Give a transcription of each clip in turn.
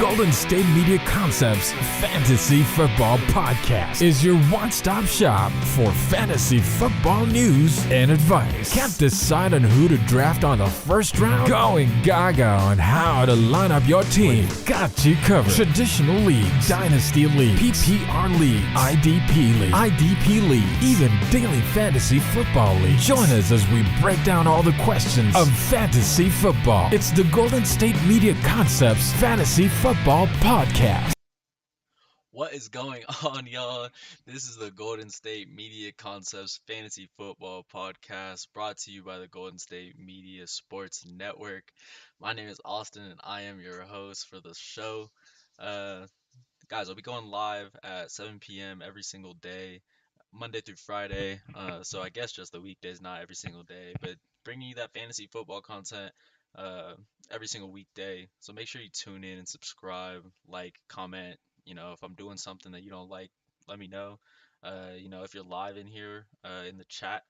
Golden State Media Concepts Fantasy Football Podcast is your one-stop shop for fantasy football news and advice. Can't decide on who to draft on the first round? Going gaga on how to line up your team. Got you covered. Traditional leagues, dynasty leagues, PPR leagues, IDP league, even daily fantasy football leagues. Join us as we break down all the questions of fantasy football. It's the Golden State Media Concepts Fantasy Football Podcast. What is going on, y'all? This is the Golden State Media Concepts Fantasy Football Podcast, brought to you by the Golden State Media Sports Network. My name is Austin, and I am your host for the show. Guys, I'll be going live at 7 p.m. every single day, Monday through Friday. So I guess just the weekdays, not every single day, but bringing you that fantasy football content every single weekday. So make sure you tune in and subscribe, like, comment. If I'm doing something that you don't like, let me know. If you're live in here in the chat,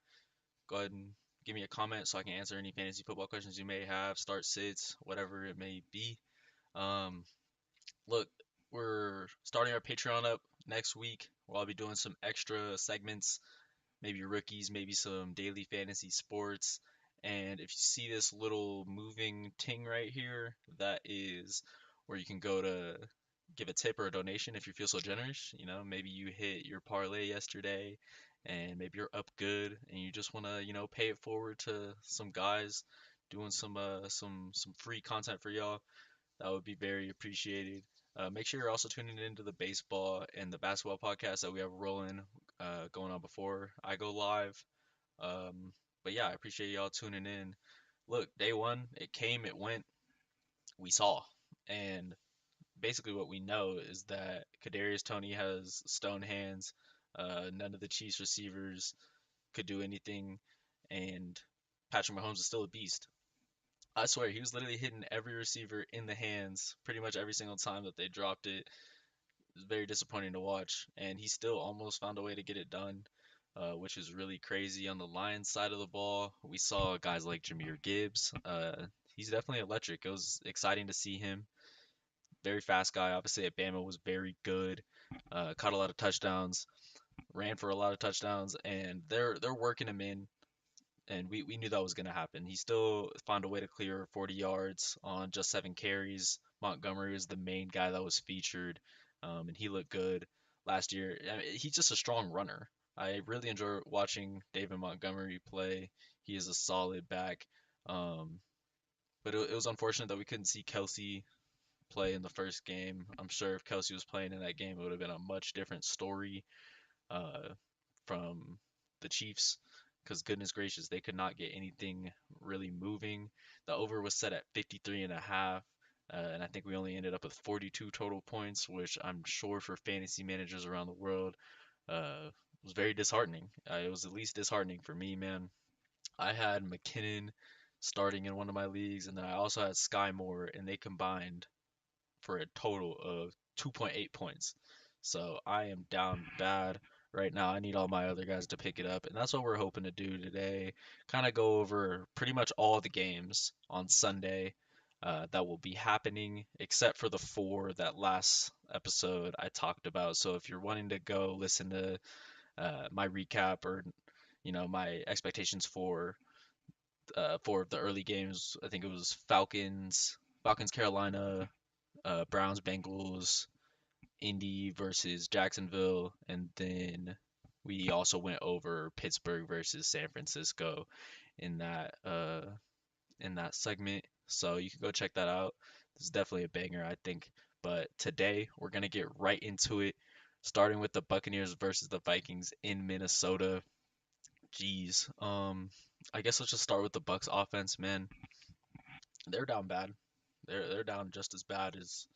go ahead and give me a comment so I can answer any fantasy football questions you may have, start sits, whatever it may be. Look, we're starting our Patreon up next week, where I'll be doing some extra segments, maybe rookies, maybe some daily fantasy sports. And if you see this little moving ting right here, that is where you can go to give a tip or a donation if you feel so generous. Maybe you hit your parlay yesterday and maybe you're up good and you just want to, pay it forward to some guys doing some free content for y'all. That would be very appreciated. Make sure you're also tuning into the baseball and the basketball podcast that we have rolling, going on before I go live. But yeah, I appreciate y'all tuning in. Look, day one, it came, it went, we saw. And basically what we know is that Kadarius Toney has stone hands. None of the Chiefs receivers could do anything, and Patrick Mahomes is still a beast. I swear, he was literally hitting every receiver in the hands pretty much every single time that they dropped it. It was very disappointing to watch, and he still almost found a way to get it done, which is really crazy. On the Lions side of the ball, we saw guys like Jahmyr Gibbs. He's definitely electric. It was exciting to see him. Very fast guy. Obviously, at Bama was very good. Caught a lot of touchdowns, ran for a lot of touchdowns, and they're working him in. And we knew that was going to happen. He still found a way to clear 40 yards on just 7 carries. Montgomery was the main guy that was featured, and he looked good last year. I mean, he's just a strong runner. I really enjoy watching David Montgomery play. He is a solid back. But it was unfortunate that we couldn't see Kelsey play in the first game. I'm sure if Kelsey was playing in that game, it would have been a much different story from the Chiefs, because goodness gracious, they could not get anything really moving. The over was set at 53.5, and I think we only ended up with 42 total points, which I'm sure for fantasy managers around the world was very disheartening. It was at least disheartening for me, man. I had McKinnon starting in one of my leagues, and then I also had Sky Moore, and they combined for a total of 2.8 points. So I am down bad right now. I need all my other guys to pick it up, and that's what we're hoping to do today. Kind of go over pretty much all the games on Sunday that will be happening, except for the 4 that last episode I talked about. So if you're wanting to go listen to my recap or my expectations for 4 of the early games, I think it was Falcons, Carolina, Browns, Bengals, Indy versus Jacksonville, and then we also went over Pittsburgh versus San Francisco in that segment. So you can go check that out. This is definitely a banger, I think. But today we're gonna get right into it, starting with the Buccaneers versus the Vikings in Minnesota. Jeez. I guess let's just start with the Bucs offense, man. They're down bad. They're down just as bad as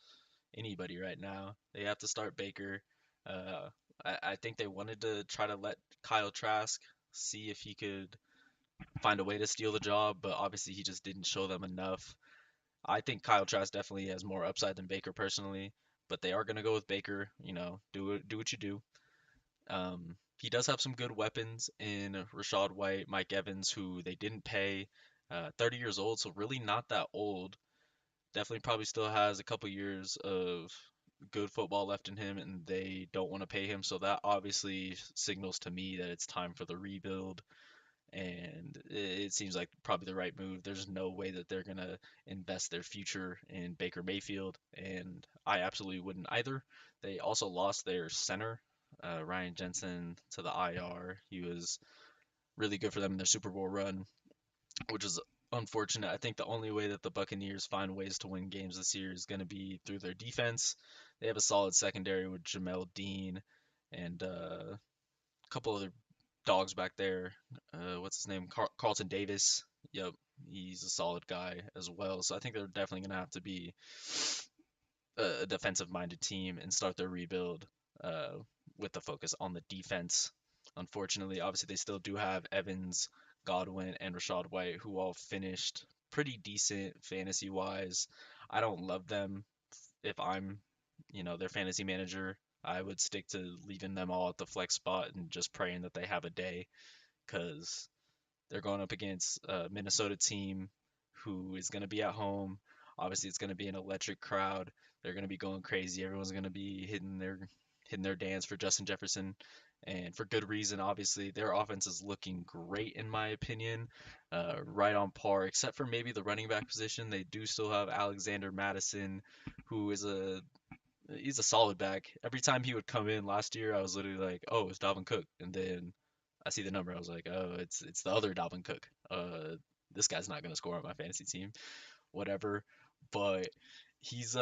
anybody right now. They have to start Baker. Uh, I think they wanted to try to let Kyle Trask see if he could find a way to steal the job, but obviously he just didn't show them enough. I think Kyle Trask definitely has more upside than Baker personally, but they are gonna go with Baker. Do what you do. He does have some good weapons in Rashad White, Mike Evans, who they didn't pay. 30 years old, so really not that old. definitely probably still has a couple years of good football left in him, and they don't want to pay him. So that obviously signals to me that it's time for the rebuild, and it seems like probably the right move. There's no way that they're gonna invest their future in Baker Mayfield, and I absolutely wouldn't either. They also lost their center, Ryan Jensen, to the IR. He was really good for them in their Super Bowl run, which is unfortunate. I think the only way that the Buccaneers find ways to win games this year is going to be through their defense. They have a solid secondary with Jamel Dean and a couple other dogs back there. What's his name? Carlton Davis. Yep, he's a solid guy as well. So I think they're definitely going to have to be a defensive-minded team and start their rebuild uh, with the focus on the defense. Unfortunately, obviously they still do have Evans, Godwin, and Rashad White, who all finished pretty decent fantasy-wise. I don't love them. If I'm, their fantasy manager, I would stick to leaving them all at the flex spot and just praying that they have a day, because they're going up against a Minnesota team who is going to be at home. Obviously, it's going to be an electric crowd. They're going to be going crazy. Everyone's going to be hitting their dance for Justin Jefferson, and for good reason. Obviously, their offense is looking great in my opinion, right on par, except for maybe the running back position. They do still have Alexander Madison, who is he's a solid back. Every time he would come in last year, I was literally like, oh, it's Dalvin Cook, and then I see the number. I was like, oh, it's the other Dalvin Cook. This guy's not gonna score on my fantasy team. Whatever. But he's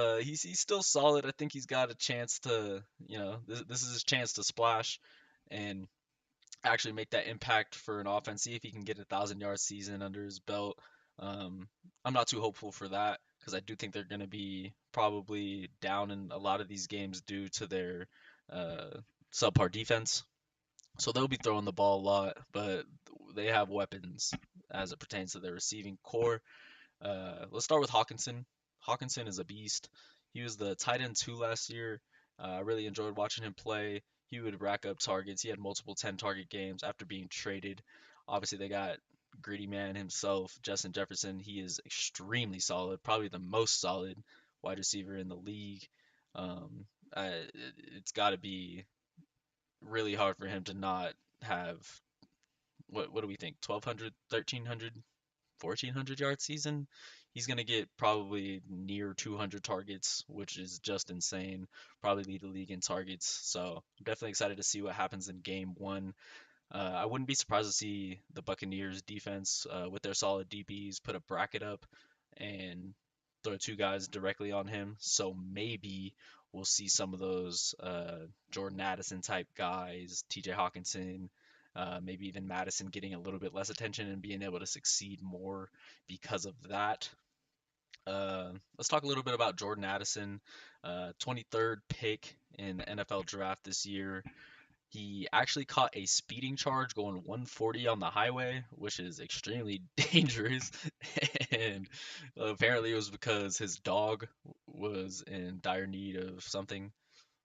still solid. I think he's got a chance to, this is his chance to splash and actually make that impact for an offense. See if he can get 1,000 yard season under his belt. Um, I'm not too hopeful for that because I do think they're going to be probably down in a lot of these games due to their uh, subpar defense. So they'll be throwing the ball a lot, but they have weapons as it pertains to their receiving core. Let's start with Hawkinson. Hawkinson is a beast. He was the tight end 2 last year. I really enjoyed watching him play. He would rack up targets. He had multiple 10 target games after being traded. Obviously, they got Gritty Man himself, Justin Jefferson. He is extremely solid, probably the most solid wide receiver in the league. Um, it's got to be really hard for him to not have, what do we think, 1,200, 1,300, 1,400 yard season. He's going to get probably near 200 targets, which is just insane. Probably lead the league in targets. So I'm definitely excited to see what happens in game one. I wouldn't be surprised to see the Buccaneers defense with their solid DBs put a bracket up and throw two guys directly on him. So maybe we'll see some of those Jordan Addison type guys, TJ Hawkinson, maybe even Madison getting a little bit less attention and being able to succeed more because of that. Let's talk a little bit about Jordan Addison, 23rd pick in the NFL draft this year. He actually caught a speeding charge going 140 on the highway, which is extremely dangerous. And apparently it was because his dog was in dire need of something.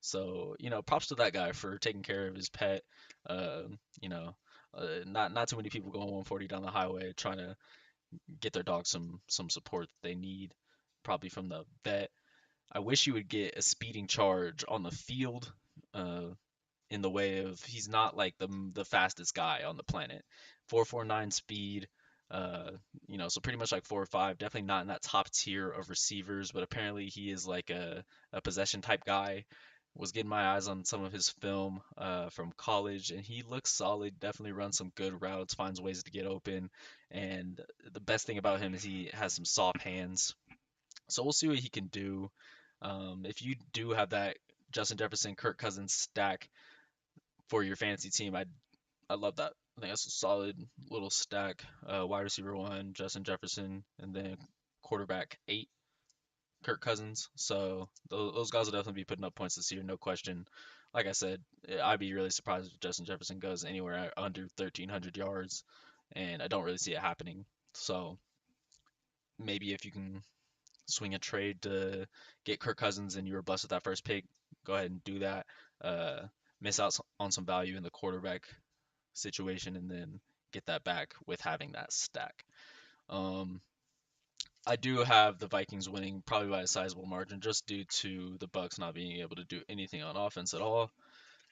So, props to that guy for taking care of his pet. Uh, you know, not too many people going 140 down the highway trying to get their dog some support that they need, probably from the vet. I wish you would get a speeding charge on the field. Uh, in the way of he's not like the fastest guy on the planet. 4.49 speed, uh, so pretty much like 4.5. Definitely not in that top tier of receivers, but apparently he is like a possession type guy. Was getting my eyes on some of his film from college, and he looks solid. Definitely runs some good routes, finds ways to get open, and the best thing about him is he has some soft hands. So we'll see what he can do. If you do have that Justin Jefferson, Kirk Cousins stack for your fantasy team, I love that. I think that's a solid little stack. Wide receiver 1, Justin Jefferson, and then quarterback 8, Kirk Cousins. So those guys will definitely be putting up points this year, no question. Like I said, I'd be really surprised if Justin Jefferson goes anywhere under 1,300 yards, and I don't really see it happening. So maybe if you can swing a trade to get Kirk Cousins and you were blessed with that first pick, go ahead and do that. Uh, Miss out on some value in the quarterback situation and then get that back with having that stack. Um, I do have the Vikings winning probably by a sizable margin just due to the Bucks not being able to do anything on offense at all.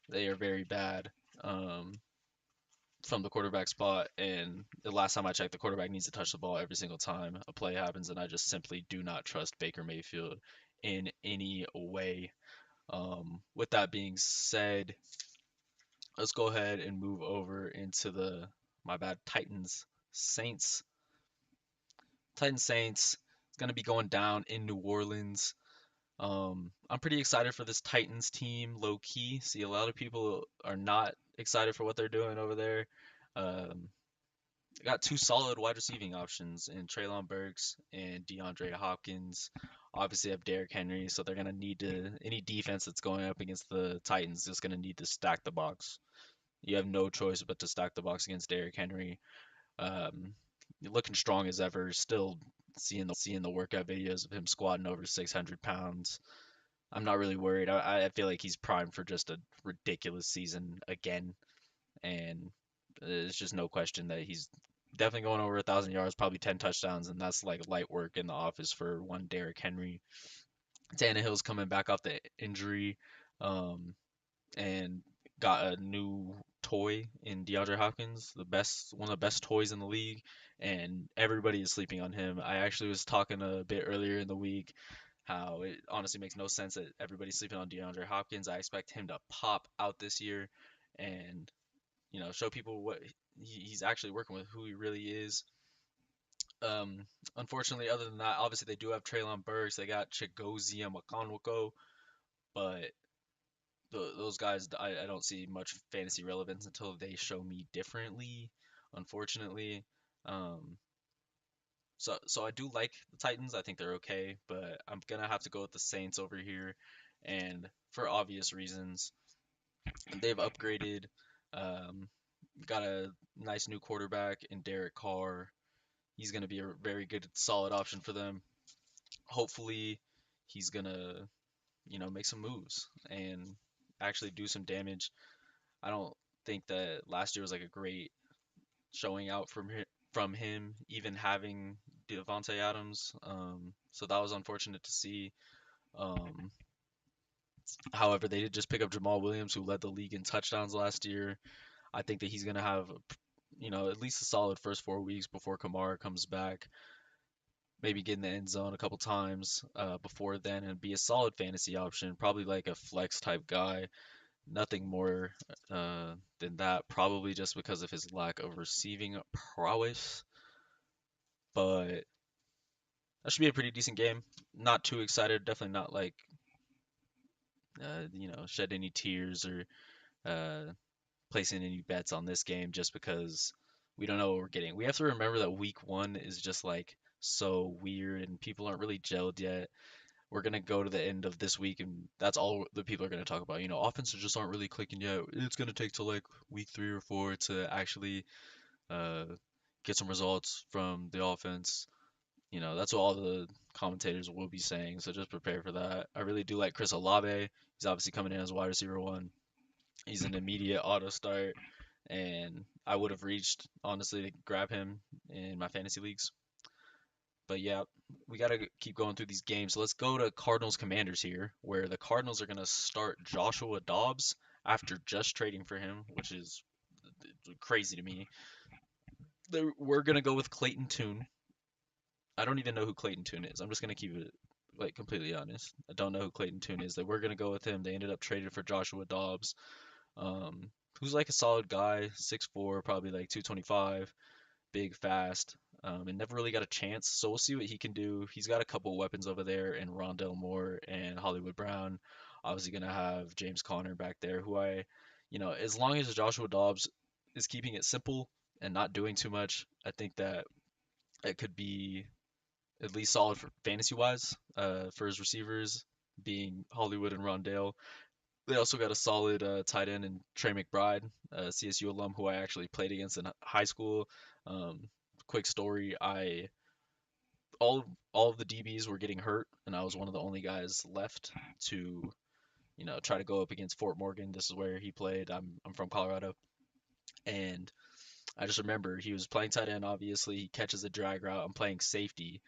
They are very bad um, from the quarterback spot, and the last time I checked, the quarterback needs to touch the ball every single time a play happens, and I just simply do not trust Baker Mayfield in any way. With that being said, let's go ahead and move over into the my bad Titans Saints. Titans Saints is going to be going down in New Orleans. I'm pretty excited for this Titans team, low key. See, a lot of people are not excited for what they're doing over there. Um, they got two solid wide receiving options in Traylon Burks and DeAndre Hopkins. Obviously, have Derrick Henry, so they're gonna need to any defense that's going up against the Titans is gonna need to stack the box. You have no choice but to stack the box against Derrick Henry. Um, looking strong as ever. Still seeing the workout videos of him squatting over 600 pounds. I'm not really worried. I feel like he's primed for just a ridiculous season again, and there's just no question that he's definitely going over 1,000 yards, probably 10 touchdowns, and that's like light work in the office for one Derrick Henry. Tannehill's coming back off the injury, um, and got a new toy in DeAndre Hopkins, one of the best toys in the league, and everybody is sleeping on him. I actually was talking a bit earlier in the week how it honestly makes no sense that everybody's sleeping on DeAndre Hopkins. I expect him to pop out this year and show people what he's actually working with, who he really is. Um, Unfortunately, other than that, obviously they do have Traylon Burks, they got Chigoziem Okonkwo, but those guys, I don't see much fantasy relevance until they show me differently, unfortunately. Um, so I do like the Titans. I think they're okay, but I'm gonna have to go with the Saints over here, and for obvious reasons, they've upgraded. Um, got a nice new quarterback in Derek Carr. He's gonna be a very good, solid option for them. Hopefully, he's gonna, make some moves and actually do some damage. I don't think that last year was like a great showing out from him, even having Devontae Adams. So that was unfortunate to see. Um, However, they did just pick up Jamal Williams, who led the league in touchdowns last year. I think that he's gonna have, at least a solid first 4 weeks before Kamara comes back. Maybe get in the end zone a couple times before then, and be a solid fantasy option. Probably like a flex type guy. Nothing more than that. Probably just because of his lack of receiving prowess. But that should be a pretty decent game. Not too excited. Definitely not like shed any tears or uh, placing any bets on this game just because we don't know what we're getting. We have to remember that week one is just like so weird and people aren't really gelled yet. We're gonna go to the end of this week and that's all the people are gonna talk about. Offenses just aren't really clicking yet. It's gonna take till like week 3 or 4 to actually uh, get some results from the offense. That's what all the commentators will be saying, so just prepare for that. I really do like Chris Olave. He's obviously coming in as wide receiver one. He's an immediate auto start, and I would have reached honestly to grab him in my fantasy leagues. But yeah, we got to keep going through these games. So let's go to Cardinals Commanders here, where the Cardinals are going to start Joshua Dobbs after just trading for him, which is crazy to me. We're going to go with Clayton Tune. I don't even know who Clayton Tune is. I'm just going to keep it like completely honest. I don't know who Clayton Tune is. They were going to go with him. They ended up trading for Joshua Dobbs, um, who's like a solid guy, 6'4", probably like 225, big, fast, and never really got a chance. So we'll see what he can do. He's got a couple weapons over there in Rondell Moore and Hollywood Brown. Obviously gonna have James Conner back there, who as long as Joshua Dobbs is keeping it simple and not doing too much, I think that it could be at least solid for fantasy wise for his receivers being Hollywood and Rondale. They also got a solid tight end in Trey McBride, CSU alum who I actually played against in high school. Um, Quick story, I all of the DBs were getting hurt, and I was one of the only guys left to try to go up against Fort Morgan. This is where he played. I'm from Colorado, and I just remember he was playing tight end. Obviously, he catches a drag route. I'm playing safety,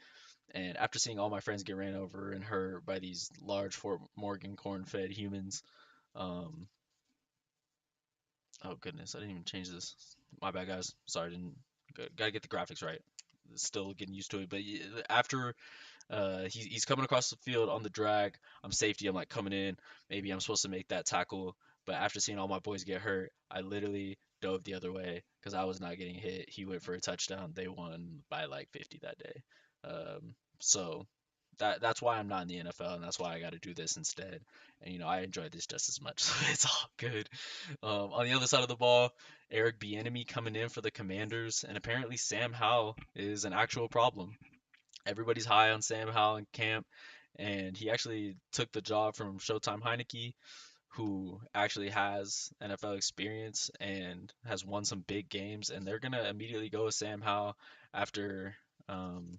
And after seeing all my friends get ran over and hurt by these large Fort Morgan corn-fed humans, um, oh goodness, I didn't even change this. My bad, guys. Sorry, didn't. Gotta get the graphics right. Still getting used to it. But after he's coming across the field on the drag. I'm safety. I'm like coming in. Maybe I'm supposed to make that tackle. But after seeing all my boys get hurt, I literally dove the other way because I was not getting hit. He went for a touchdown. They won by like 50 that day. So that's why I'm not in the NFL, and that's why I got to do this instead. And I enjoy this just as much, so it's all good. On the other side of the ball, Eric Bieniemy coming in for the Commanders, and apparently Sam Howell is an actual problem. Everybody's high on Sam Howell in camp, and he actually took the job from Showtime Heineke, who actually has NFL experience and has won some big games, and they're gonna immediately go with Sam Howell after um,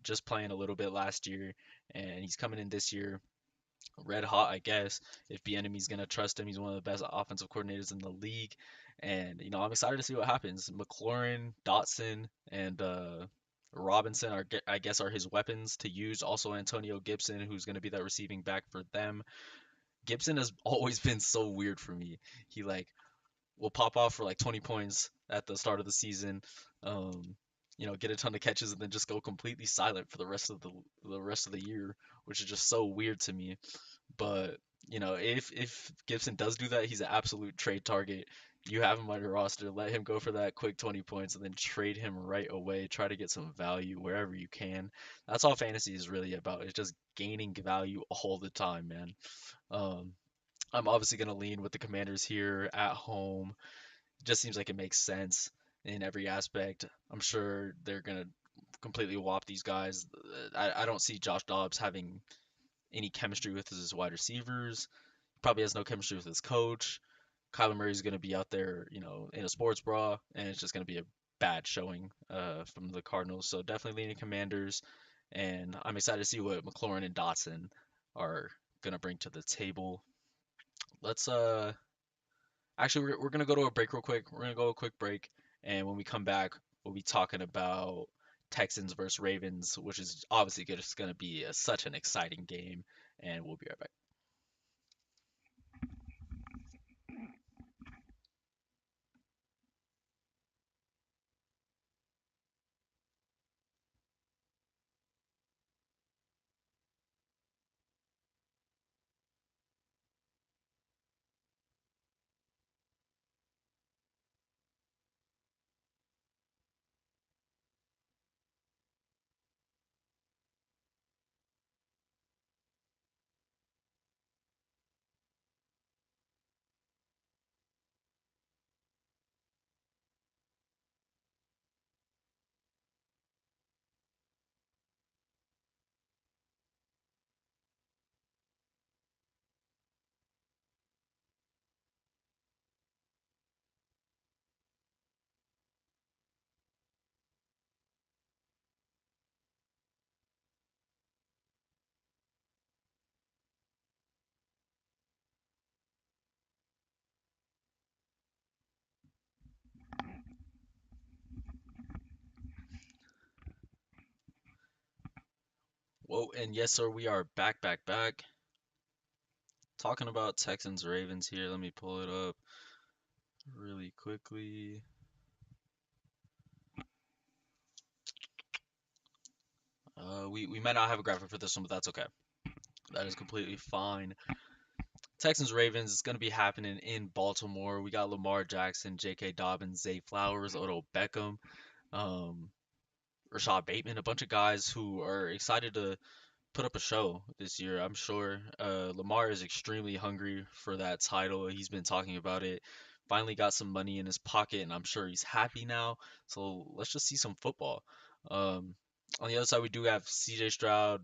just playing a little bit last year, and he's coming in this year red hot, I guess. If Bieniemy's gonna trust him, he's one of the best offensive coordinators in the league, and I'm excited to see what happens. McLaurin, Dotson, and Robinson I guess, are his weapons to use. Also Antonio Gibson, who's gonna be that receiving back for them. Gibson has always been so weird for me. He like will pop off for like 20 points at the start of the season. Um, get a ton of catches and then just go completely silent for the rest of the year, which is just so weird to me. But if Gibson does do that, he's an absolute trade target. You have him on your roster, let him go for that quick 20 points and then trade him right away. Try to get some value wherever you can. That's all fantasy is really about. It's just gaining value all the time, man. Um, I'm obviously gonna lean with the Commanders here at home. Just seems like it makes sense in every aspect. I'm sure they're gonna completely whop these guys. I don't see Josh Dobbs having any chemistry with his wide receivers. Probably has no chemistry with his coach. Kyler Murray's going to be out there, in a sports bra, and it's just going to be a bad showing from the Cardinals. So definitely leaning Commanders, and I'm excited to see what McLaurin and Dotson are going to bring to the table. Let's actually we're going to go to a break real quick. We're going to go a quick break, and when we come back, we'll be talking about Texans versus Ravens, which is obviously just going to be such an exciting game, and we'll be right back. Whoa, and yes, sir, we are back, back, back. Talking about Texans Ravens here. Let me pull it up really quickly. We might not have a graphic for this one, but that's okay. That is completely fine. Texans Ravens is going to be happening in Baltimore. We got Lamar Jackson, J.K. Dobbins, Zay Flowers, Odell Beckham, um, Rashad Bateman, a bunch of guys who are excited to put up a show this year, I'm sure. Lamar is extremely hungry for that title. He's been talking about it. Finally got some money in his pocket, and I'm sure he's happy now. So let's just see some football. Um, on the other side, we do have CJ Stroud,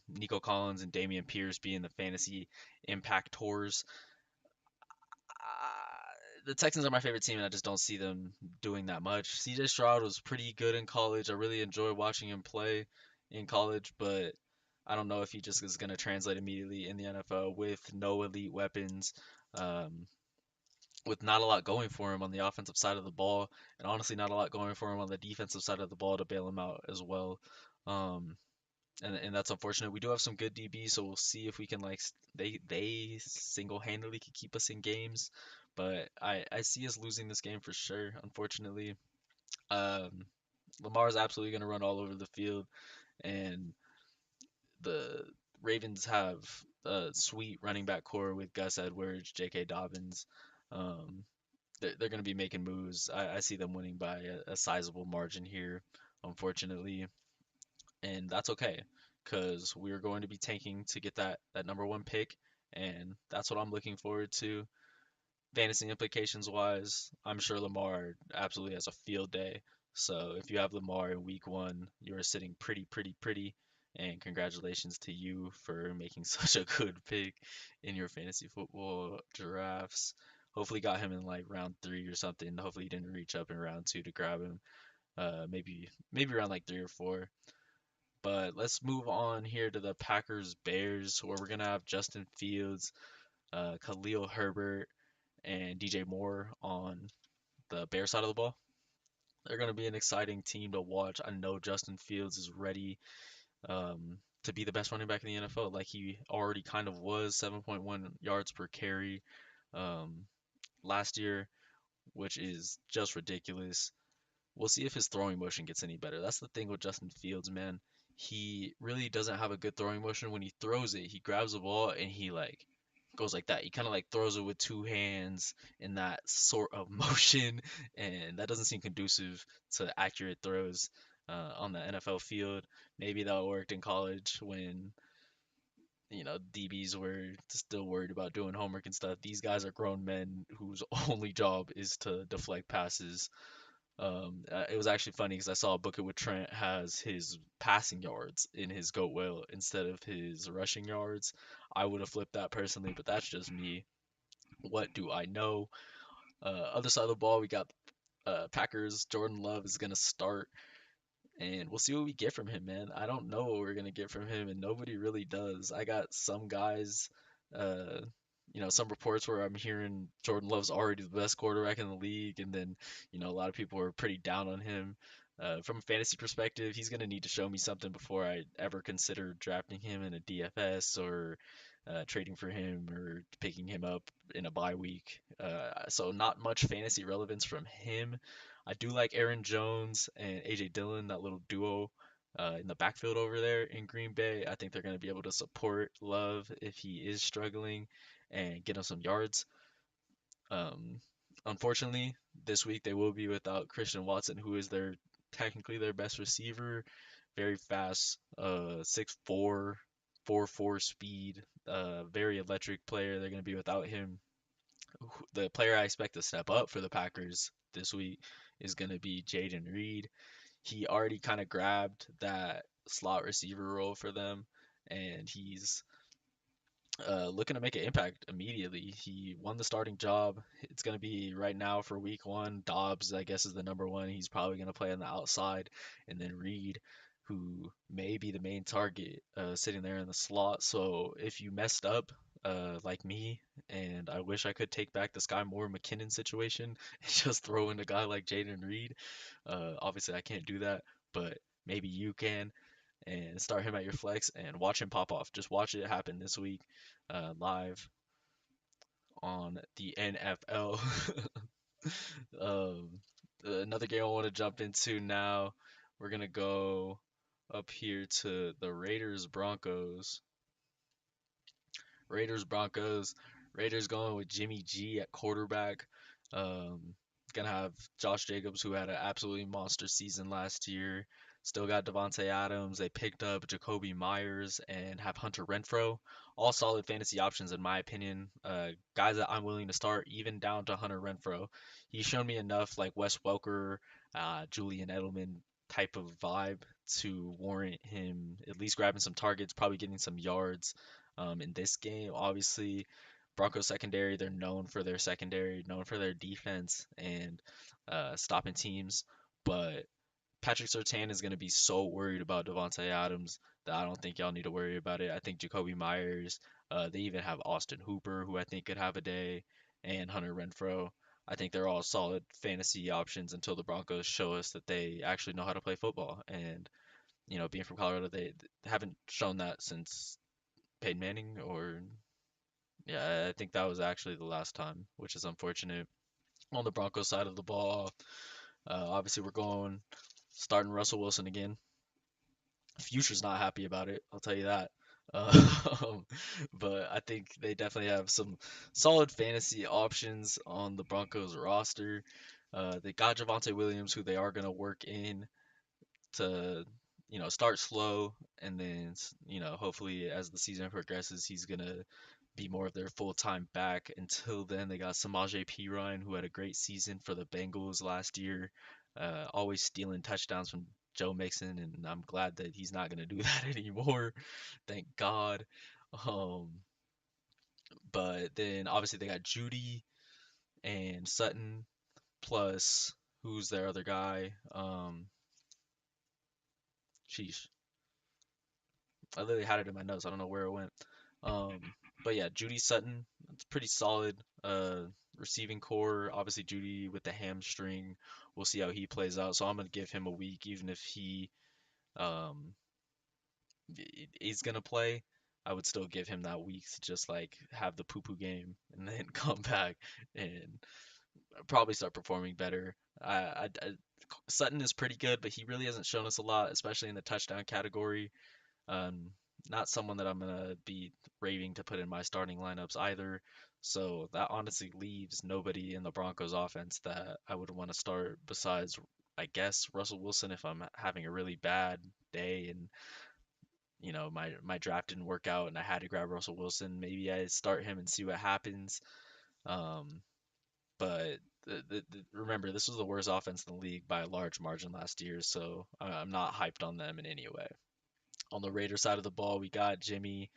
Nico Collins, and Damian Pierce being the fantasy impact tours. The Texans are my favorite team, and I just don't see them doing that much. CJ Stroud was pretty good in college. I really enjoyed watching him play in college, but I don't know if he just is going to translate immediately in the NFL with no elite weapons. Um, with not a lot going for him on the offensive side of the ball, and honestly not a lot going for him on the defensive side of the ball to bail him out as well. Um, and that's unfortunate. We do have some good DBs, so we'll see if we can they single-handedly could keep us in games, but I see us losing this game for sure, unfortunately. Um, Lamar's absolutely going to run all over the field, and the Ravens have a sweet running back core with Gus Edwards, J.K. Dobbins. Um, they're going to be making moves. I see them winning by a sizable margin here, unfortunately, and that's okay because we're going to be tanking to get that number one pick, and that's what I'm looking forward to. Fantasy implications wise, I'm sure Lamar absolutely has a field day. So if you have Lamar in week one, you're sitting pretty, pretty, pretty. And congratulations to you for making such a good pick in your fantasy football drafts. Hopefully got him in like round three or something. Hopefully you didn't reach up in round two to grab him. Maybe around like three or four. But let's move on here to the Packers Bears, where we're gonna have Justin Fields, Khalil Herbert, and DJ Moore on the Bear side of the ball. They're going to be an exciting team to watch. I know Justin Fields is ready to be the best running back in the NFL, like he already kind of was, 7.1 yards per carry um, last year, which is just ridiculous. We'll see if his throwing motion gets any better. That's the thing with Justin Fields, man. He really doesn't have a good throwing motion. When he throws it, he grabs the ball and he like goes like that. He kind of like throws it with two hands in that sort of motion, and that doesn't seem conducive to accurate throws on the NFL field. Maybe that worked in college when DBs were still worried about doing homework and stuff. These guys are grown men whose only job is to deflect passes. It was actually funny because I saw a Booker with Trent has his passing yards in his goat whale instead of his rushing yards. I would have flipped that personally, but that's just me. What do I know? Other side of the ball, we got Packers. Jordan Love is gonna start, and we'll see what we get from him, man. I don't know what we're gonna get from him, and nobody really does. I got some guys, uh, some reports where I'm hearing Jordan Love's already the best quarterback in the league, and then, a lot of people are pretty down on him. From a fantasy perspective, he's gonna need to show me something before I ever consider drafting him in a DFS or trading for him or picking him up in a bye week. So not much fantasy relevance from him. I do like Aaron Jones and AJ Dillon, that little duo in the backfield over there in Green Bay. I think they're going to be able to support Love if he is struggling and get him some yards. Um, Unfortunately, this week they will be without Christian Watson, who is technically their best receiver. Very fast, 6'4", 4'4" speed, very electric player. They're going to be without him. The player I expect to step up for the Packers this week is going to be Jaden Reed. He already kind of grabbed that slot receiver role for them, and he's looking to make an impact immediately. He won the starting job. It's going to be right now for week one. Dobbs, I guess, is the number one. He's probably going to play on the outside. And then Reed, who may be the main target, sitting there in the slot. So if you messed up, like me, and I wish I could take back the Sky Moore McKinnon situation and just throw in a guy like Jaden Reed. Obviously, I can't do that, but maybe you can and start him at your flex and watch him pop off. Just watch it happen this week live on the NFL. um, Another game I want to jump into now. We're gonna go up here to the Raiders Broncos. Raiders Broncos. Raiders going with Jimmy G at quarterback. Um, Gonna have Josh Jacobs, who had an absolutely monster season last year. Still got Devontae Adams. They picked up Jacoby Myers and have Hunter Renfro. All solid fantasy options in my opinion. Guys that I'm willing to start, even down to Hunter Renfro. He's shown me enough like Wes Welker, Julian Edelman type of vibe to warrant him at least grabbing some targets, probably getting some yards in this game. Obviously, Broncos secondary, they're known for their secondary, known for their defense and stopping teams. But Patrick Surtain is going to be so worried about Devontae Adams that I don't think y'all need to worry about it. I think Jacoby Myers, they even have Austin Hooper, who I think could have a day. and Hunter Renfrow. I think they're all solid fantasy options until the Broncos show us that they actually know how to play football. And, being from Colorado, they haven't shown that since Peyton Manning, or yeah, I think that was actually the last time, which is unfortunate. On the Broncos side of the ball, obviously we're going starting Russell Wilson again. Future's not happy about it, I'll tell you that. Um, but I think they definitely have some solid fantasy options on the Broncos roster. They got Javonte Williams, who they are going to work in to, start slow, and then, hopefully as the season progresses, he's going to be more of their full-time back. Until then, they got Samaje Perine, who had a great season for the Bengals last year, always stealing touchdowns from Joe Mixon, and I'm glad that he's not going to do that anymore. Thank God. Um, but then obviously they got Judy and Sutton, plus who's their other guy? Sheesh. I literally had it in my notes. I don't know where it went. Um, but yeah, Judy Sutton, it's pretty solid. Receiving core, obviously Judy with the hamstring. We'll see how he plays out. So I'm gonna give him a week, even if he um is gonna play. I would still give him that week to just like have the poo poo game and then come back and probably start performing better. Sutton is pretty good, but he really hasn't shown us a lot, especially in the touchdown category. Um, Not someone that I'm gonna be raving to put in my starting lineups either. So that honestly leaves nobody in the Broncos offense that I would want to start besides, I guess, Russell Wilson if I'm having a really bad day and my draft didn't work out and I had to grab Russell Wilson. Maybe I start him and see what happens. Um, but remember, this was the worst offense in the league by a large margin last year, so I'm not hyped on them in any way. On the Raiders side of the ball, we got Jimmy,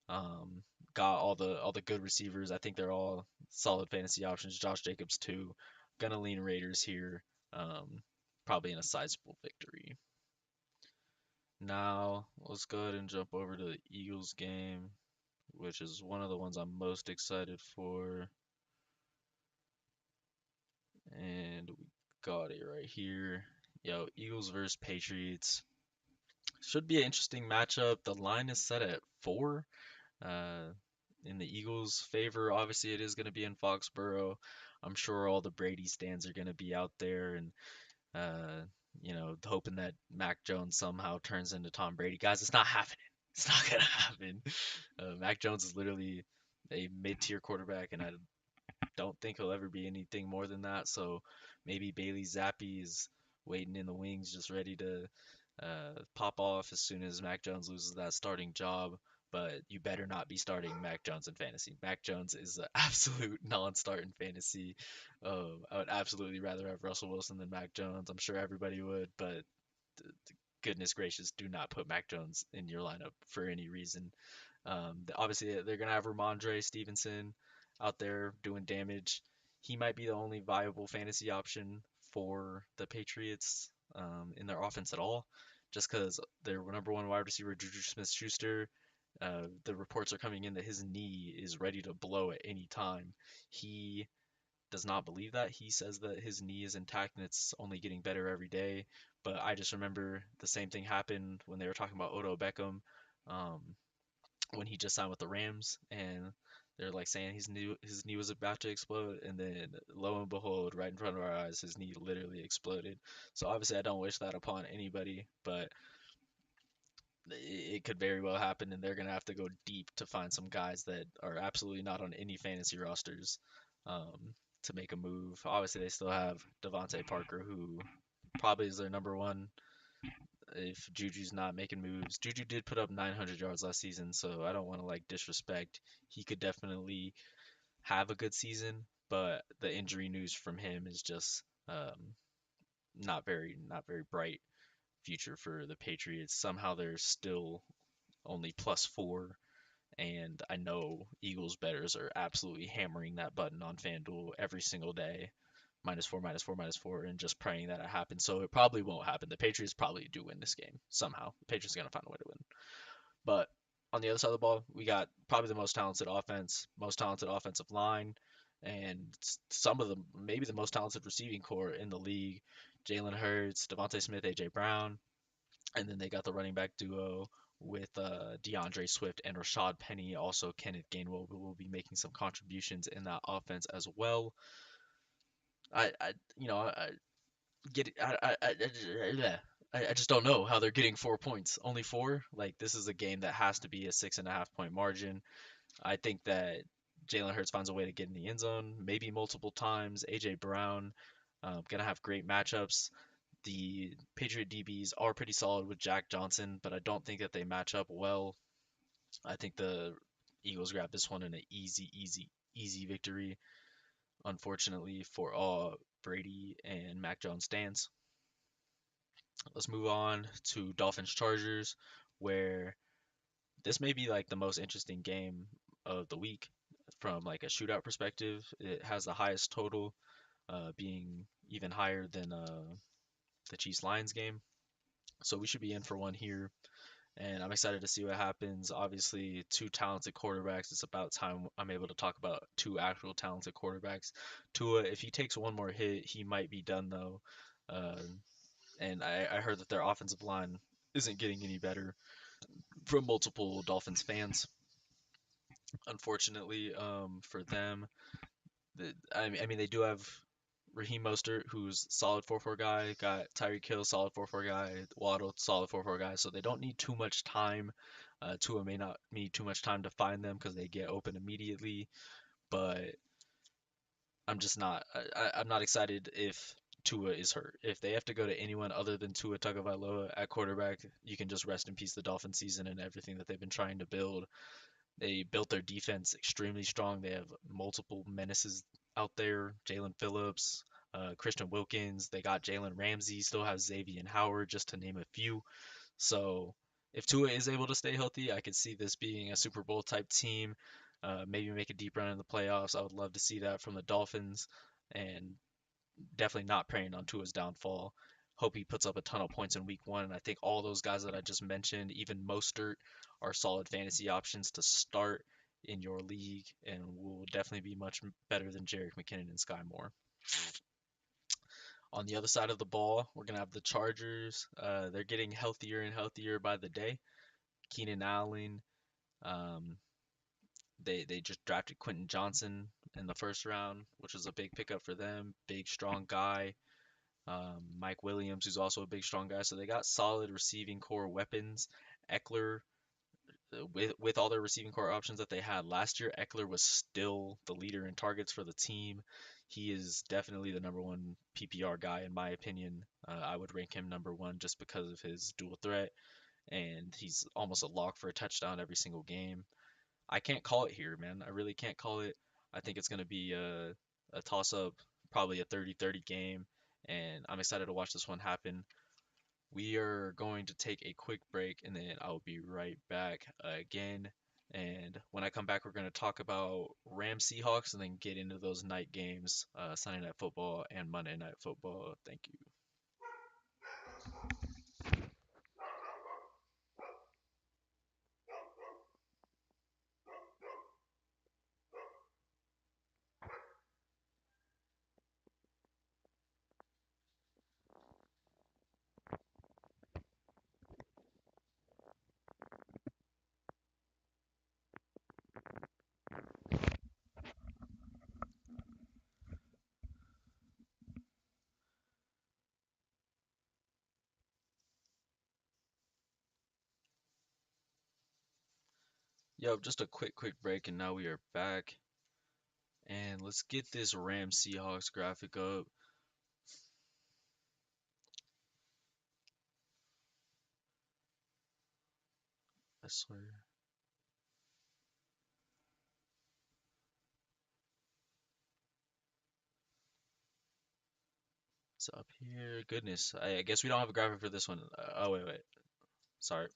um, got all the good receivers. I think they're all solid fantasy options. Josh Jacobs too. Gonna lean Raiders here, um, probably in a sizable victory. Now let's go ahead and jump over to the Eagles game, which is one of the ones I'm most excited for, and we got it right here. Yo, Eagles versus Patriots. Should be an interesting matchup. The line is set at 4. Uh, in the Eagles' favor. Obviously, it is going to be in Foxborough. I'm sure all the Brady stands are going to be out there and, uh, hoping that Mac Jones somehow turns into Tom Brady. Guys, it's not happening. It's not going to happen. Mac Jones is literally a mid-tier quarterback, and I don't think he'll ever be anything more than that. So maybe Bailey Zappi is waiting in the wings, just ready to pop off as soon as Mac Jones loses that starting job. But you better not be starting Mac Jones in fantasy. Mac Jones is an absolute non-start in fantasy. I would absolutely rather have Russell Wilson than Mac Jones. I'm sure everybody would, but goodness gracious, do not put Mac Jones in your lineup for any reason. Obviously, they're going to have Ramondre Stevenson out there doing damage. He might be the only viable fantasy option for the Patriots in their offense at all, just because their number one wide receiver, Juju Smith-Schuster, the reports are coming in that his knee is ready to blow at any time. He does not believe that. He says that his knee is intact and it's only getting better every day. But I just remember the same thing happened when they were talking about Odo Beckham. Um, when he just signed with the Rams, and they're like saying his knee was about to explode, and then lo and behold, right in front of our eyes, his knee literally exploded. So obviously, I don't wish that upon anybody, but it could very well happen, and they're gonna have to go deep to find some guys that are absolutely not on any fantasy rosters to make a move. Obviously, they still have Devontae Parker, who probably is their number one if Juju's not making moves. Juju did put up 900 yards last season, so I don't want to like disrespect. He could definitely have a good season, but the injury news from him is just not very bright future for the Patriots. Somehow they're still only +4, and I know Eagles bettors are absolutely hammering that button on FanDuel every single day. -4, -4, -4, and just praying that it happens. So it probably won't happen. The Patriots probably do win this game somehow. The Patriots are gonna find a way to win. But on the other side of the ball, we got probably the most talented offense, most talented offensive line, and some of the maybe the most talented receiving core in the league. Jalen Hurts, Devontae Smith, AJ Brown, and then they got the running back duo with DeAndre Swift and Rashad Penny. Also, Kenneth Gainwell will be making some contributions in that offense as well. I you know, I get I just don't know how they're getting 4 points. Only four? Like this is a game that has to be a 6.5 point margin. I think that Jalen Hurts finds a way to get in the end zone, maybe multiple times. AJ Brown, gonna have great matchups. The Patriot DBs are pretty solid with Jack Johnson, but I don't think that they match up well. I think the Eagles grab this one in an easy victory. Unfortunately for all Brady and Mac Jones stands. Let's move on to Dolphins Chargers, where this may be like the most interesting game of the week from like a shootout perspective. It has the highest total, being even higher than the Chiefs Lions game. So we should be in for one here, and I'm excited to see what happens. Obviously, two talented quarterbacks. It's about time I'm able to talk about two actual talented quarterbacks. Tua, if he takes one more hit, he might be done though. Uh, and I heard that their offensive line isn't getting any better from multiple Dolphins fans. Unfortunately, for them, I mean they do have Raheem Mostert, who's solid 4-4 guy, got Tyreek Hill, solid 4-4 guy, Waddle, solid 4-4 guy, so they don't need too much time. Tua may not need too much time to find them because they get open immediately, but I'm just not I'm not excited if Tua is hurt. If they have to go to anyone other than Tua Tagovailoa at quarterback, you can just rest in peace the Dolphin season and everything that they've been trying to build. They built their defense extremely strong. They have multiple menaces out there. Jalen Phillips, Christian Wilkins. They got Jalen Ramsey. Still have Xavier Howard, just to name a few. So if Tua is able to stay healthy, I could see this being a Super Bowl type team. Maybe make a deep run in the playoffs. I would love to see that from the Dolphins, and definitely not preying on Tua's downfall. Hope he puts up a ton of points in week one. I think all those guys that I just mentioned, even Mostert, are solid fantasy options to start in your league and will definitely be much better than Jerick McKinnon and Sky Moore. On the other side of the ball, we're going to have the Chargers. They're getting healthier and healthier by the day. Keenan Allen, um, they just drafted Quentin Johnson in the first round, which was a big pickup for them. Big, strong guy. Mike Williams, who's also a big, strong guy. So they got solid receiving core weapons. Eckler, with all their receiving core options that they had last year, Eckler was still the leader in targets for the team. He is definitely the number one PPR guy in my opinion. I would rank him number one just because of his dual threat, and he's almost a lock for a touchdown every single game. I can't call it here, man. I really can't call it. I think it's going to be a toss up, probably a 30-30 game, and I'm excited to watch this one happen. We are going to take a quick break and then I'll be right back again. And when I come back, we're going to talk about Rams Seahawks and then get into those night games, Sunday Night Football and Monday Night Football. Thank you. Yo, just a quick break, and now we are back. And let's get this Rams Seahawks graphic up. I swear. It's up here. Goodness. I guess we don't have a graphic for this one. Oh, wait. Sorry.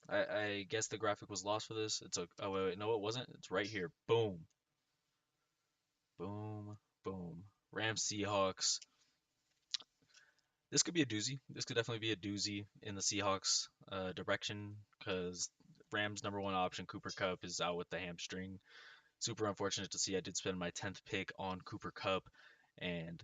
I guess the graphic was lost for this. It's a. Oh, wait. No, it wasn't. It's right here. Boom. Boom. Boom. Rams Seahawks. This could be a doozy. This could definitely be a doozy in the Seahawks direction because Rams' number one option, Cooper Kupp, is out with the hamstring. Super unfortunate to see. I did spend my 10th pick on Cooper Kupp, and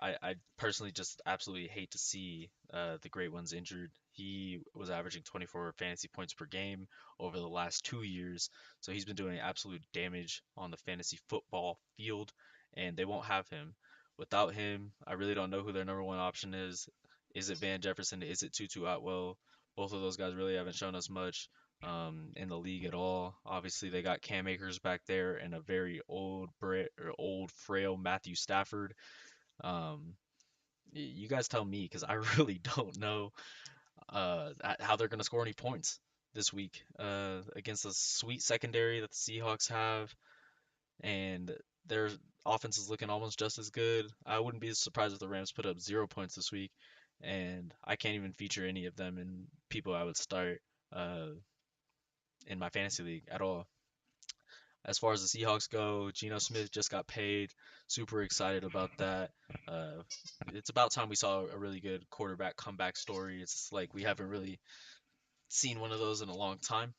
I personally just absolutely hate to see the great ones injured. He was averaging 24 fantasy points per game over the last 2 years, so he's been doing absolute damage on the fantasy football field, and they won't have him. Without him, I really don't know who their number one option is. Is it Van Jefferson? Is it Tutu Atwell? Both of those guys really haven't shown us much in the league at all. Obviously, they got Cam Akers back there and a very old frail Matthew Stafford. Um, you guys tell me because I really don't know how they're going to score any points this week against the sweet secondary that the Seahawks have, and their offense is looking almost just as good. I wouldn't be surprised if the Rams put up 0 points this week, and I can't even feature any of them in people I would start uh, in my fantasy league at all. As far as the Seahawks go, Geno Smith just got paid. Super excited about that. Uh, it's about time we saw a really good quarterback comeback story. It's like we haven't really seen one of those in a long time.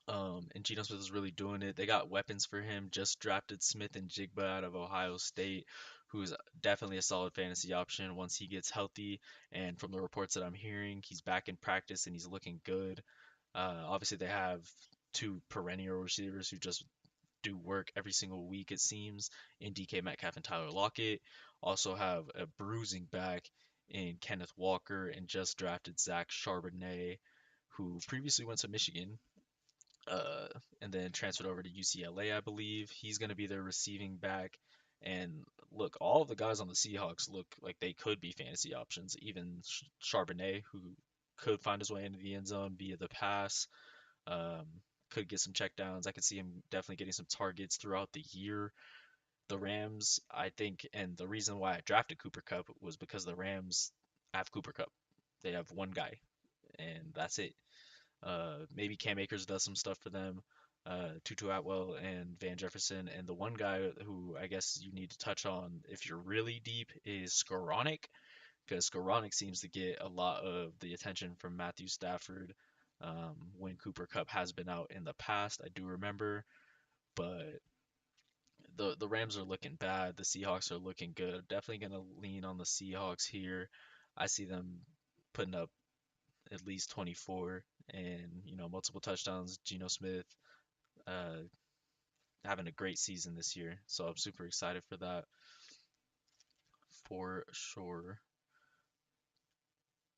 And Geno Smith is really doing it. They got weapons for him. Just drafted Smith and Jigba out of Ohio State, who's definitely a solid fantasy option once he gets healthy. And from the reports that I'm hearing, he's back in practice and he's looking good. Obviously, they have two perennial receivers who just do work every single week, it seems, in DK Metcalf and Tyler Lockett. Also have a bruising back in Kenneth Walker and just drafted Zach Charbonnet, who previously went to Michigan uh, and then transferred over to UCLA, I believe. He's going to be their receiving back. And look, all of the guys on the Seahawks look like they could be fantasy options. Even Charbonnet, who could find his way into the end zone via the pass. Um, could get some checkdowns. I could see him definitely getting some targets throughout the year. The Rams, I think, and the reason why I drafted Cooper Kupp was because the Rams have Cooper Kupp. They have one guy, and that's it. Maybe Cam Akers does some stuff for them. Tutu Atwell and Van Jefferson, and the one guy who I guess you need to touch on if you're really deep is Skoranek, because Skoranek seems to get a lot of the attention from Matthew Stafford when Cooper Kupp has been out in the past. I do remember, but the Rams are looking bad. The Seahawks are looking good. Definitely gonna lean on the Seahawks here. I see them putting up at least 24 and multiple touchdowns. Geno Smith uh, having a great season this year, so I'm super excited for that for sure.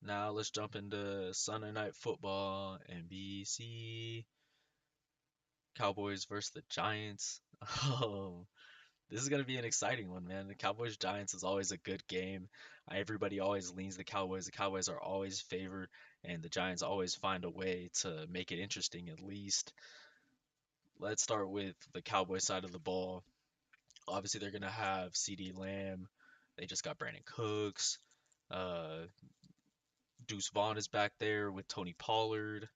Now let's jump into Sunday Night Football, NBC, Cowboys versus the Giants. Um, this is gonna be an exciting one, man. The Cowboys Giants is always a good game. Everybody always leans the Cowboys. The Cowboys are always favored, and the Giants always find a way to make it interesting at least. Let's start with the Cowboys side of the ball. Obviously, they're gonna have CeeDee Lamb. They just got Brandon Cooks. Uh, Deuce Vaughn is back there with Tony Pollard.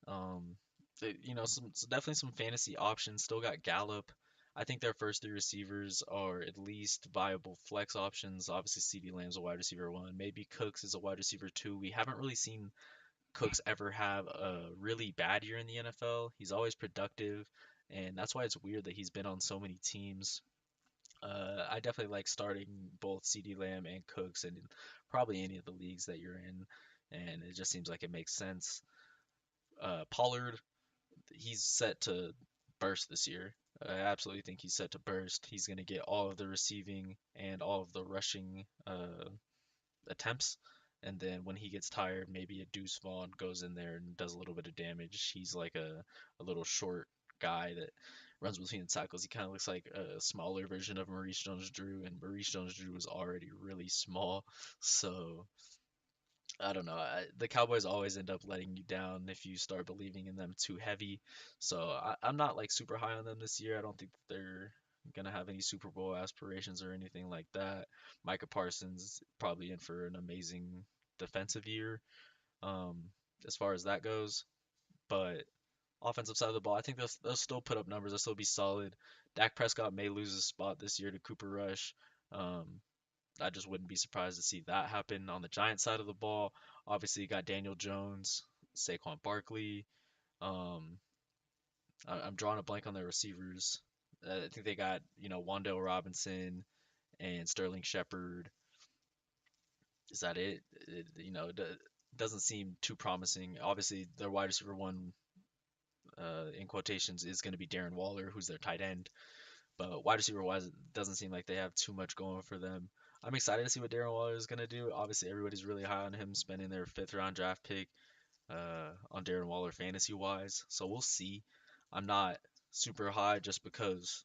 Um, definitely some fantasy options. Still got Gallup. I think their first three receivers are at least viable flex options. Obviously, CeeDee Lamb's a wide receiver one. Maybe Cooks is a wide receiver two. We haven't really seen Cooks ever have a really bad year in the NFL. He's always productive, and that's why it's weird that he's been on so many teams. I definitely like starting both CeeDee Lamb and Cooks in probably any of the leagues that you're in, and it just seems like it makes sense. Pollard, he's set to burst this year. I absolutely think he's set to burst. He's going to get all of the receiving and all of the rushing attempts. And then when he gets tired, maybe a Deuce Vaughn goes in there and does a little bit of damage. He's like a little short guy that runs between the tackles. He kind of looks like a smaller version of Maurice Jones-Drew, and Maurice Jones-Drew was already really small. So I don't know. The Cowboys always end up letting you down if you start believing in them too heavy. So I'm not like super high on them this year. I don't think that they're gonna have any Super Bowl aspirations or anything like that. Micah Parsons probably in for an amazing defensive year, um, as far as that goes. But offensive side of the ball, I think they'll still put up numbers. They'll still be solid. Dak Prescott may lose his spot this year to Cooper Rush. Um, I just wouldn't be surprised to see that happen on the Giants side of the ball. Obviously, you got Daniel Jones, Saquon Barkley. Um, I'm drawing a blank on their receivers. I think they got, Wan'Dale Robinson and Sterling Shepard. Is that it? Doesn't seem too promising. Obviously, their wide receiver one, in quotations, is going to be Darren Waller, who's their tight end. But wide receiver wise, it doesn't seem like they have too much going for them. I'm excited to see what Darren Waller is going to do. Obviously, everybody's really high on him, spending their fifth round draft pick on Darren Waller fantasy wise. So we'll see. I'm not super high just because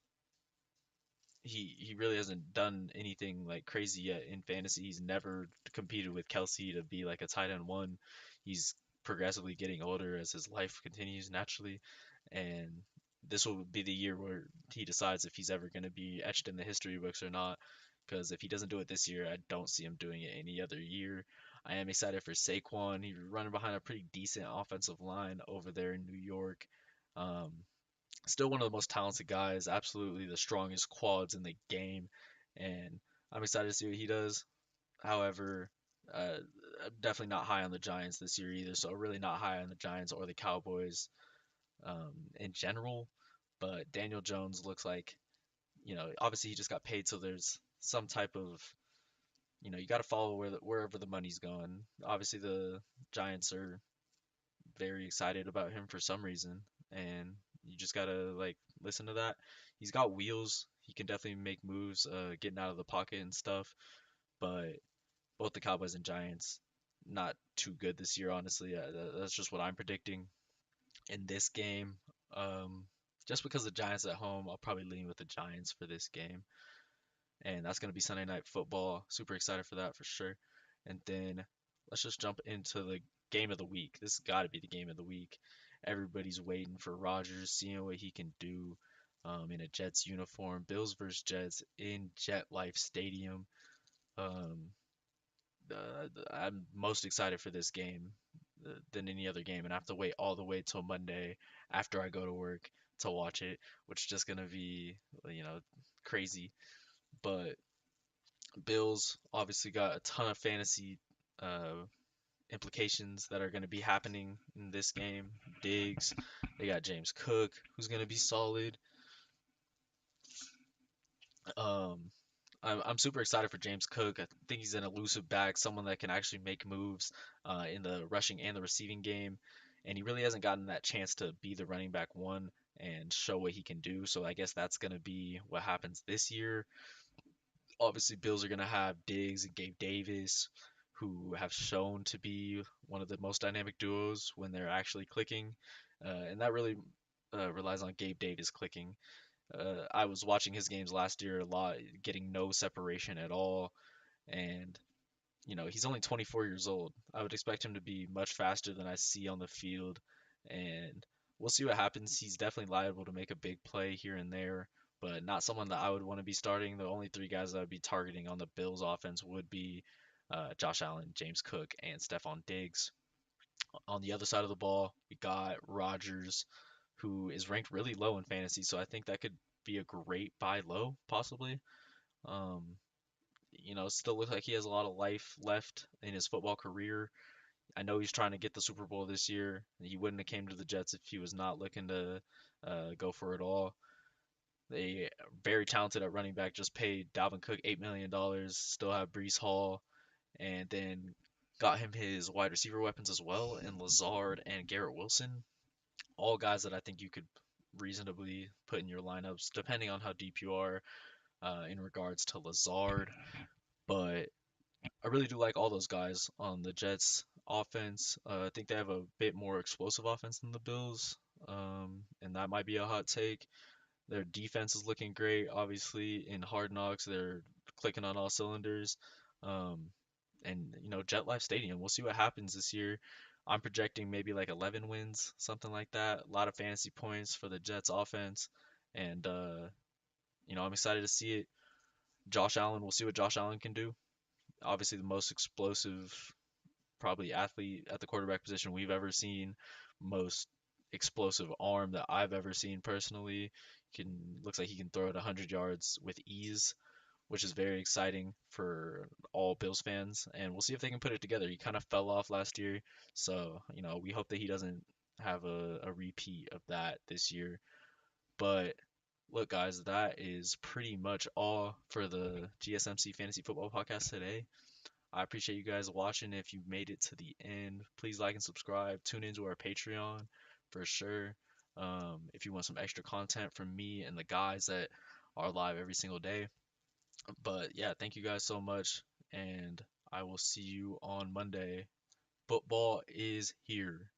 he really hasn't done anything like crazy yet in fantasy. He's never competed with Kelsey to be like a tight end one. He's progressively getting older as his life continues naturally, and this will be the year where he decides if he's ever going to be etched in the history books or not. Because if he doesn't do it this year, I don't see him doing it any other year. I am excited for Saquon. He's running behind a pretty decent offensive line over there in New York. Um, Still one of the most talented guys, absolutely the strongest quads in the game, and I'm excited to see what he does. However, I'm definitely not high on the Giants this year either, so really not high on the Giants or the Cowboys in general. But Daniel Jones looks like, obviously he just got paid, so there's some type of, you got to follow wherever the money's going. Obviously, the Giants are very excited about him for some reason, and you just gotta like listen to that. He's got wheels. He can definitely make moves, getting out of the pocket and stuff. But both the Cowboys and Giants, not too good this year, honestly. That's just what I'm predicting in this game. Um, just because the Giants at home, I'll probably lean with the Giants for this game, and that's gonna be Sunday Night Football. Super excited for that for sure. And then let's just jump into the game of the week. This has got to be the game of the week. Everybody's waiting for Rodgers, seeing what he can do in a Jets uniform. Bills versus Jets in Jet Life Stadium. Um, I'm most excited for this game than any other game, and I have to wait all the way till Monday after I go to work to watch it, which is just gonna be, crazy. But Bills obviously got a ton of fantasy uh, implications that are going to be happening in this game. Diggs, they got James Cook, who's going to be solid. Um, I'm super excited for James Cook. I think he's an elusive back, someone that can actually make moves in the rushing and the receiving game. And he really hasn't gotten that chance to be the running back one and show what he can do. So I guess that's going to be what happens this year. Obviously, Bills are going to have Diggs and Gabe Davis, who have shown to be one of the most dynamic duos when they're actually clicking. And that really relies on Gabe Davis clicking. I was watching his games last year a lot, getting no separation at all. And, he's only 24 years old. I would expect him to be much faster than I see on the field. And we'll see what happens. He's definitely liable to make a big play here and there, but not someone that I would want to be starting. The only three guys that I would be targeting on the Bills offense would be Josh Allen, James Cook, and Stephon Diggs. On the other side of the ball, we got Rodgers, who is ranked really low in fantasy, so I think that could be a great buy low, possibly. Um, still looks like he has a lot of life left in his football career. I know he's trying to get the Super Bowl this year. He wouldn't have came to the Jets if he was not looking to go for it all. They very talented at running back. Just paid Dalvin Cook $8 million. Still have Brees Hall, and then got him his wide receiver weapons as well in Lazard and Garrett Wilson. All guys that I think you could reasonably put in your lineups, depending on how deep you are in regards to Lazard. But I really do like all those guys on the Jets offense. I think they have a bit more explosive offense than the Bills, and that might be a hot take. Their defense is looking great. Obviously, in Hard Knocks, they're clicking on all cylinders. Um, and Jet Life Stadium, we'll see what happens this year. I'm projecting maybe like 11 wins, something like that. A lot of fantasy points for the Jets offense, and I'm excited to see it. Josh Allen, we'll see what Josh Allen can do. Obviously, the most explosive probably athlete at the quarterback position we've ever seen, most explosive arm that I've ever seen personally. Looks like he can throw it 100 yards with ease, which is very exciting for all Bills fans. And we'll see if they can put it together. He kind of fell off last year, so we hope that he doesn't have a repeat of that this year. But look, guys, that is pretty much all for the GSMC Fantasy Football Podcast today. I appreciate you guys watching. If you made it to the end, please like and subscribe. Tune into our Patreon for sure. If you want some extra content from me and the guys that are live every single day. But yeah, thank you guys so much, and I will see you on Monday. Football is here.